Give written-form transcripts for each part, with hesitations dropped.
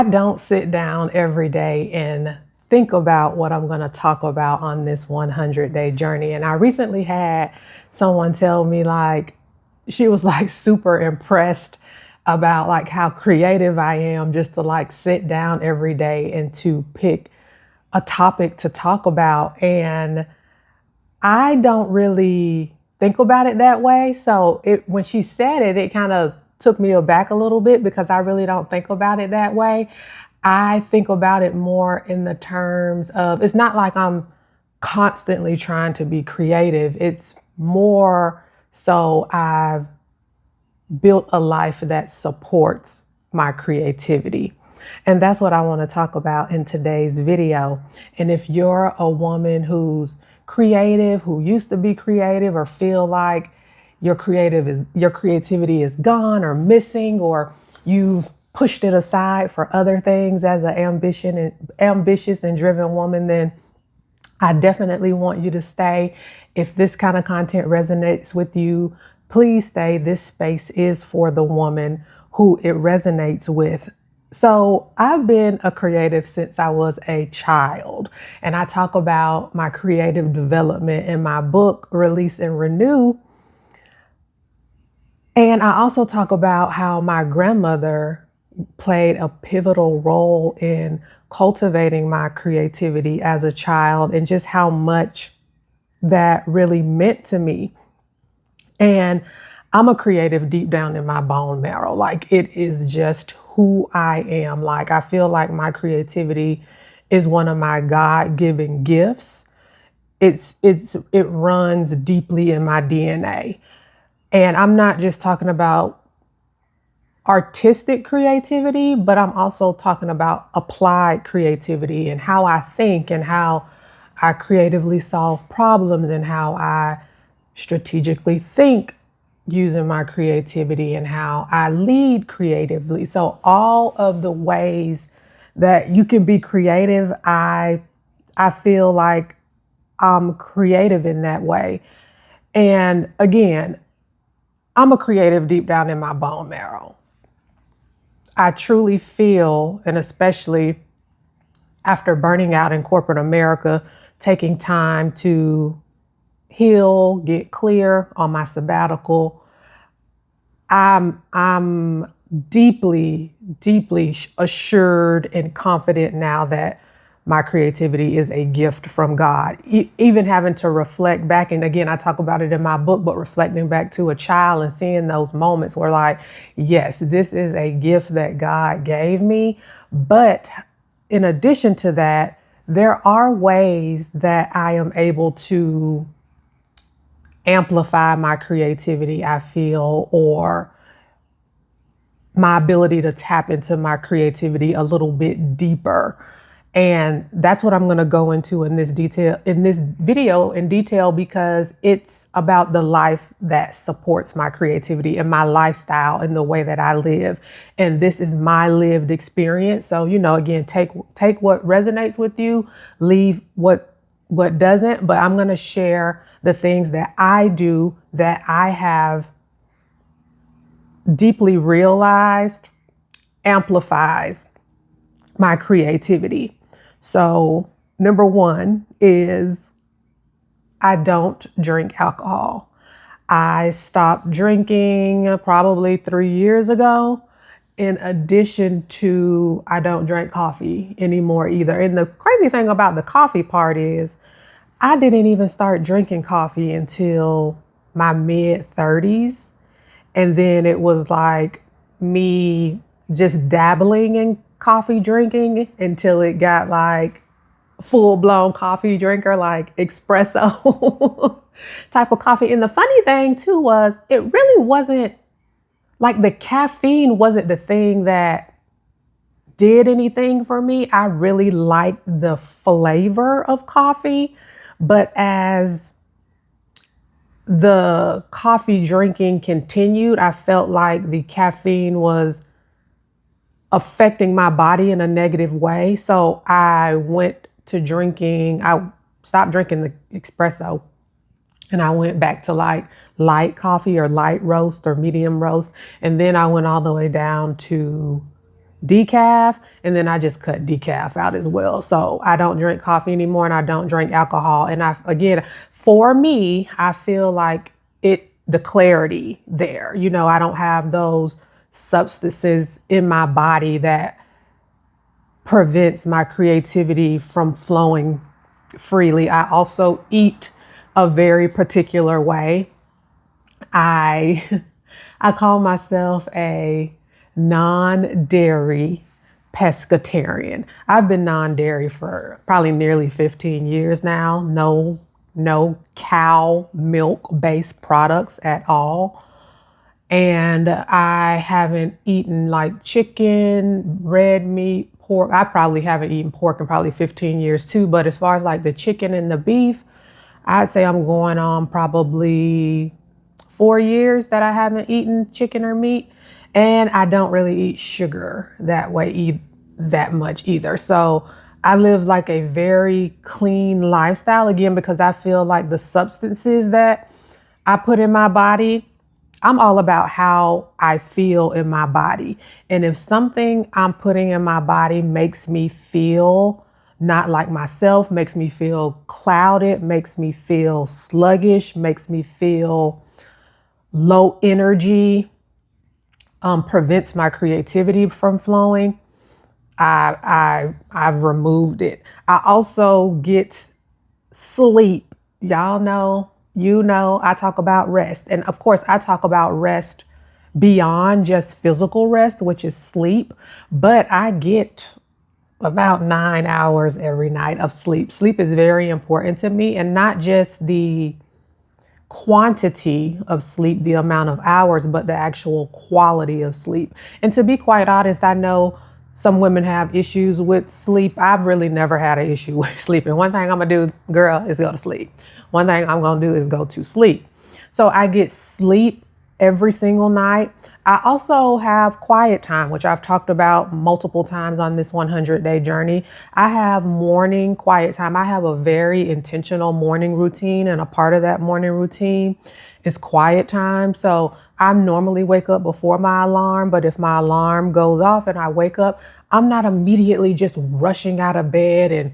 I don't sit down every day and think about what I'm going to talk about on this 100-day journey. And I recently had someone tell me, like, she was like super impressed about like how creative I am just to like sit down every day and to pick a topic to talk about. And I don't really think about it that way. So when she said it, it kind of took me aback a little bit because I really don't think about it that way. I think about it more in the terms of it's not like I'm constantly trying to be creative. It's more so I've built a life that supports my creativity. And that's what I want to talk about in today's video. And if you're a woman who's creative, who used to be creative, or feel like your creativity is gone or missing, or you've pushed it aside for other things as an ambitious and driven woman, then I definitely want you to stay. If this kind of content resonates with you, please stay. This space is for the woman who it resonates with. So I've been a creative since I was a child, and I talk about my creative development in my book, Release and Renew. And I also talk about how my grandmother played a pivotal role in cultivating my creativity as a child and just how much that really meant to me. And I'm a creative deep down in my bone marrow. Like, it is just who I am. Like, I feel like my creativity is one of my God-given gifts. It runs deeply in my DNA. And I'm not just talking about artistic creativity, but I'm also talking about applied creativity and how I think and how I creatively solve problems and how I strategically think using my creativity and how I lead creatively. So all of the ways that you can be creative, I feel like I'm creative in that way. And again, I'm a creative deep down in my bone marrow. I truly feel, and especially after burning out in corporate America, taking time to heal, get clear on my sabbatical, I'm deeply, deeply assured and confident now that my creativity is a gift from God. Even having to reflect back, and again, I talk about it in my book, but reflecting back to a child and seeing those moments where, like, yes, this is a gift that God gave me. But in addition to that, there are ways that I am able to amplify my creativity, I feel, or my ability to tap into my creativity a little bit deeper. And that's what I'm going to go into in this video in detail, because it's about the life that supports my creativity and my lifestyle and the way that I live. And this is my lived experience. So, again, take what resonates with you, leave what doesn't, but I'm going to share the things that I do that I have deeply realized amplifies my creativity. So, number one is I don't drink alcohol. I stopped drinking probably 3 years ago. In addition to, I don't drink coffee anymore either. And the crazy thing about the coffee part is I didn't even start drinking coffee until my mid 30s. And then it was like me just dabbling in coffee drinking until it got like full blown coffee drinker, like espresso type of coffee. And the funny thing too was it really wasn't like the caffeine wasn't the thing that did anything for me. I really liked the flavor of coffee, but as the coffee drinking continued, I felt like the caffeine was affecting my body in a negative way. So I stopped drinking the espresso, and I went back to like light coffee or light roast or medium roast. And then I went all the way down to decaf, and then I just cut decaf out as well. So I don't drink coffee anymore, and I don't drink alcohol. And again, for me, I feel like the clarity there, I don't have those substances in my body that prevents my creativity from flowing freely. I also eat a very particular way. I I call myself a non-dairy pescatarian. I've been non-dairy for probably nearly 15 years now. No cow milk based products at all. And I haven't eaten like chicken, red meat, pork. I probably haven't eaten pork in probably 15 years too. But as far as like the chicken and the beef, I'd say I'm going on probably 4 years that I haven't eaten chicken or meat. And I don't really eat sugar that way that much either. So I live like a very clean lifestyle, again, because I feel like the substances that I put in my body, I'm all about how I feel in my body. And if something I'm putting in my body makes me feel not like myself, makes me feel clouded, makes me feel sluggish, makes me feel low energy, prevents my creativity from flowing, I've removed it. I also get sleep. Y'all know, I talk about rest. And of course, I talk about rest beyond just physical rest, which is sleep, but I get about 9 hours every night of sleep. Sleep is very important to me, and not just the quantity of sleep, the amount of hours, but the actual quality of sleep. And to be quite honest, I know some women have issues with sleep. I've really never had an issue with sleeping. One thing I'm gonna do, girl, is go to sleep. One thing I'm gonna do is go to sleep. So I get sleep every single night. I also have quiet time, which I've talked about multiple times on this 100-day journey. I have morning quiet time. I have a very intentional morning routine, and a part of that morning routine is quiet time. So I normally wake up before my alarm, but if my alarm goes off and I wake up, I'm not immediately just rushing out of bed and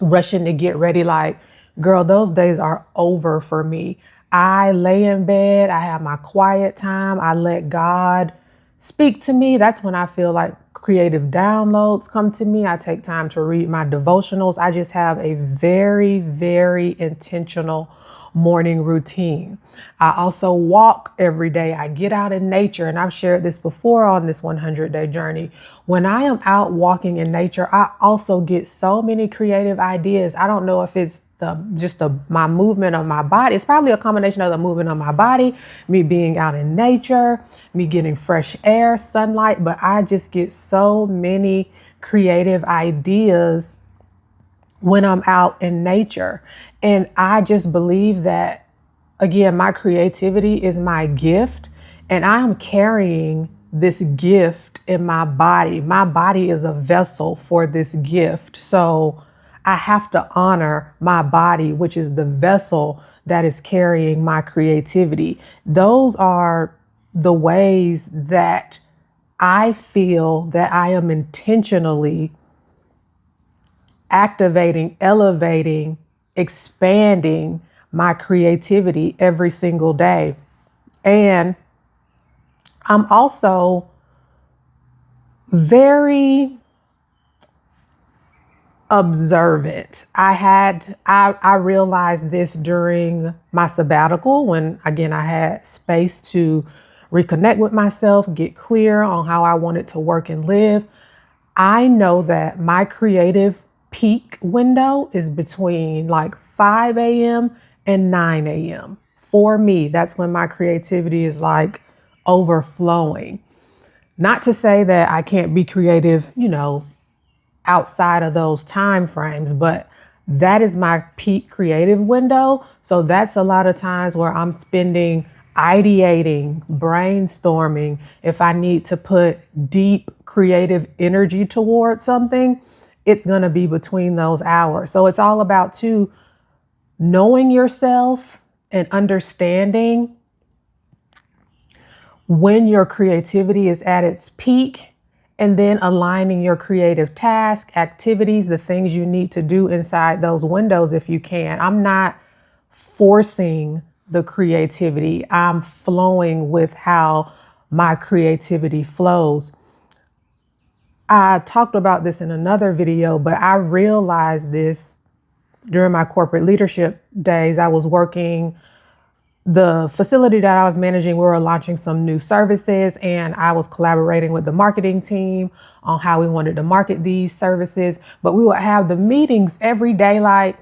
rushing to get ready. Like, girl, those days are over for me. I lay in bed, I have my quiet time, I let God speak to me. That's when I feel like creative downloads come to me. I take time to read my devotionals. I just have a very, very intentional morning routine. I also walk every day. I get out in nature, and I've shared this before on this 100-day journey. When I am out walking in nature, I also get so many creative ideas. I don't know if it's my movement of my body. It's probably a combination of the movement of my body, me being out in nature, me getting fresh air, sunlight, but I just get so many creative ideas when I'm out in nature. And I just believe that, again, my creativity is my gift, and I am carrying this gift in my body. My body is a vessel for this gift. So I have to honor my body, which is the vessel that is carrying my creativity. Those are the ways that I feel that I am intentionally activating, elevating, expanding my creativity every single day. And I'm also very observant. I realized this during my sabbatical, when again I had space to reconnect with myself, get clear on how I wanted to work and live. I know that my creative peak window is between like 5 a.m. and 9 a.m. For me, that's when my creativity is like overflowing. Not to say that I can't be creative, outside of those time frames, but that is my peak creative window. So that's a lot of times where I'm spending ideating, brainstorming. If I need to put deep creative energy towards something, it's going to be between those hours. So it's all about too knowing yourself and understanding when your creativity is at its peak, and then aligning your creative task, activities, the things you need to do inside those windows if you can. I'm not forcing the creativity. I'm flowing with how my creativity flows. I talked about this in another video, but I realized this during my corporate leadership days. I was working the facility that I was managing. We were launching some new services, and I was collaborating with the marketing team on how we wanted to market these services. But we would have the meetings every day. Like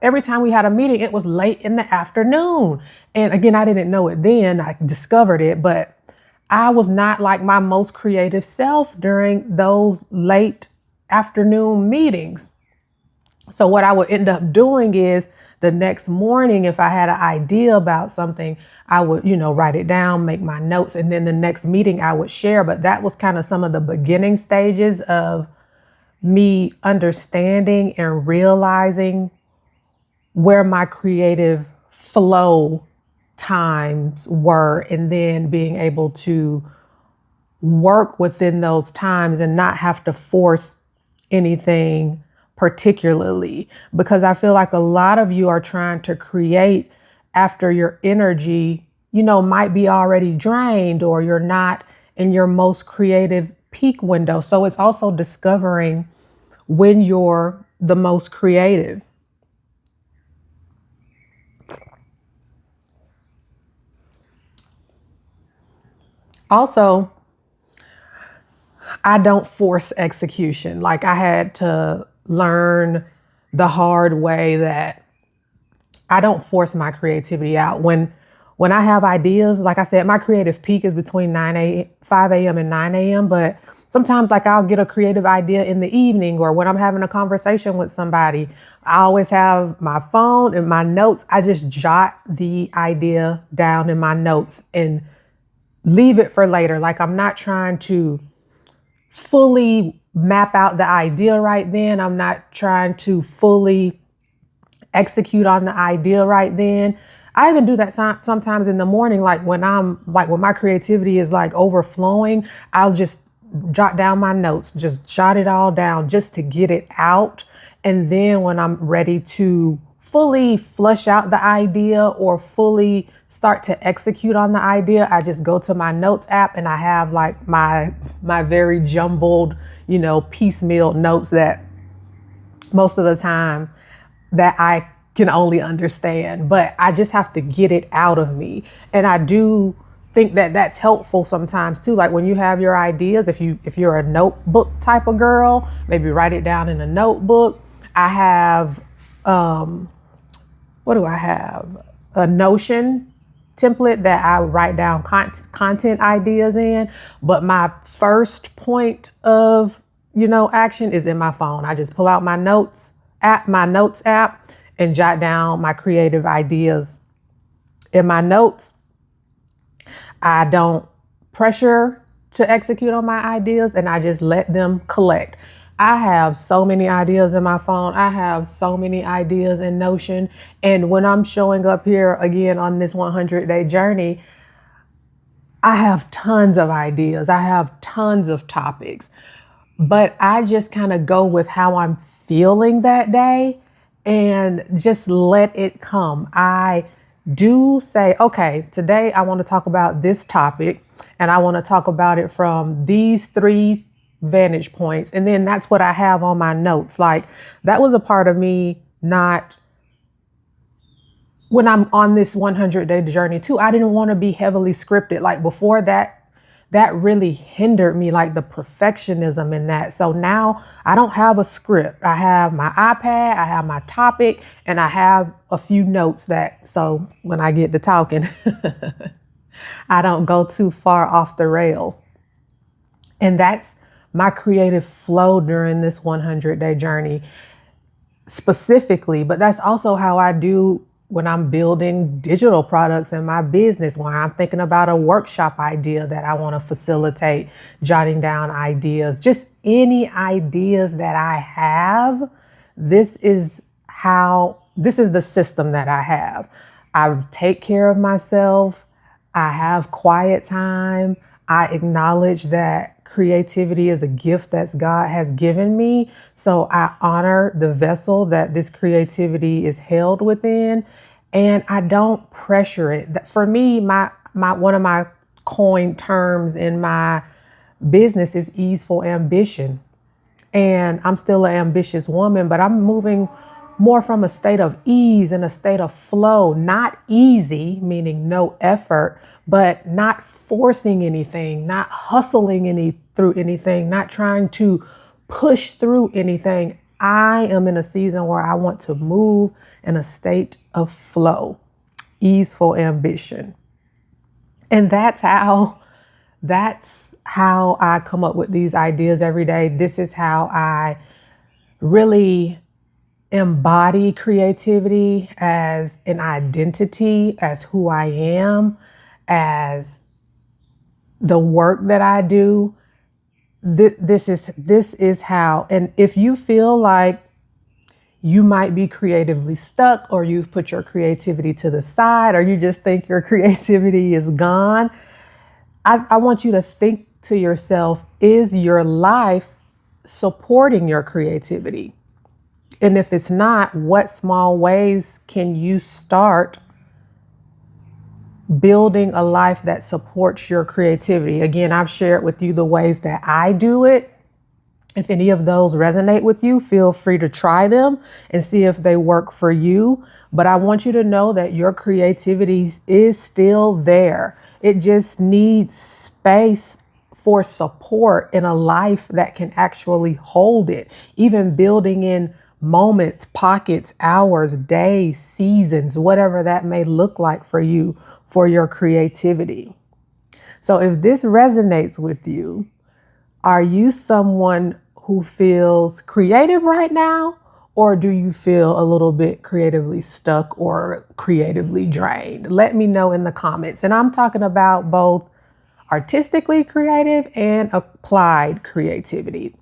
every time we had a meeting, it was late in the afternoon. And again, I didn't know it then. I discovered it, but I was not like my most creative self during those late afternoon meetings. So what I would end up doing is the next morning, if I had an idea about something, I would, write it down, make my notes, and then the next meeting I would share. But that was kind of some of the beginning stages of me understanding and realizing where my creative flow times were, and then being able to work within those times and not have to force anything particularly, because I feel like a lot of you are trying to create after your energy, might be already drained, or you're not in your most creative peak window. So it's also discovering when you're the most creative. Also, I don't force execution. Like I had to learn the hard way that I don't force my creativity out. When I have ideas, like I said, my creative peak is between 5 a.m. and 9 a.m. But sometimes like I'll get a creative idea in the evening, or when I'm having a conversation with somebody. I always have my phone and my notes. I just jot the idea down in my notes and leave it for later. Like I'm not trying to fully map out the idea right then. I'm not trying to fully execute on the idea right then. I even do that sometimes in the morning, like when my creativity is like overflowing, I'll just jot down my notes, just jot it all down just to get it out. And then when I'm ready to fully flush out the idea or fully start to execute on the idea, I just go to my notes app, and I have like my very jumbled, piecemeal notes that most of the time that I can only understand, but I just have to get it out of me. And I do think that that's helpful sometimes too. Like when you have your ideas, if you're a notebook type of girl, maybe write it down in a notebook. I have, what do I have? A Notion template that I write down content ideas in. But my first point of, action is in my phone. I just pull out my notes app, and jot down my creative ideas in my notes. I don't pressure to execute on my ideas, and I just let them collect. I have so many ideas in my phone. I have so many ideas in Notion. And when I'm showing up here again on this 100-day journey, I have tons of ideas. I have tons of topics, but I just kind of go with how I'm feeling that day and just let it come. I do say, okay, today I want to talk about this topic, and I want to talk about it from these 3 vantage points. And then that's what I have on my notes. Like that was a part of me, not when I'm on this 100-day journey too. I didn't want to be heavily scripted. Like before that really hindered me, like the perfectionism in that. So now I don't have a script. I have my iPad, I have my topic, and I have a few notes so when I get to talking, I don't go too far off the rails. And that's my creative flow during this 100-day journey specifically. But that's also how I do when I'm building digital products in my business, when I'm thinking about a workshop idea that I want to facilitate, jotting down ideas, just any ideas that I have. This is the system that I have. I take care of myself. I have quiet time. I acknowledge that creativity is a gift that God has given me. So I honor the vessel that this creativity is held within, and I don't pressure it. For me, my one of my coined terms in my business is easeful ambition. And I'm still an ambitious woman, but I'm moving more from a state of ease and a state of flow, not easy, meaning no effort, but not forcing anything, not hustling through anything, not trying to push through anything. I am in a season where I want to move in a state of flow, easeful ambition. And that's how I come up with these ideas every day. This is how I really embody creativity as an identity, as who I am, as the work that I do. This is how. And if you feel like you might be creatively stuck, or you've put your creativity to the side, or you just think your creativity is gone, I want you to think to yourself, is your life supporting your creativity? And if it's not, what small ways can you start building a life that supports your creativity? Again, I've shared with you the ways that I do it. If any of those resonate with you, feel free to try them and see if they work for you. But I want you to know that your creativity is still there. It just needs space for support in a life that can actually hold it. Even building in moments, pockets, hours, days, seasons, whatever that may look like for you, for your creativity. So if this resonates with you, are you someone who feels creative right now? Or do you feel a little bit creatively stuck or creatively drained? Let me know in the comments. And I'm talking about both artistically creative and applied creativity.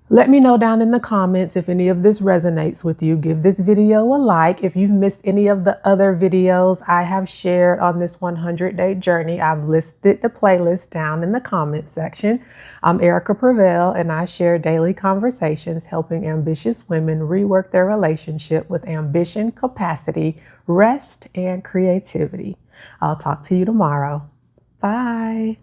Let me know down in the comments if any of this resonates with you. Give this video a like. If you've missed any of the other videos I have shared on this 100-day journey, I've listed the playlist down in the comment section. I'm Erica Prevail, and I share daily conversations helping ambitious women rework their relationship with ambition, capacity, rest, and creativity. I'll talk to you tomorrow. Bye.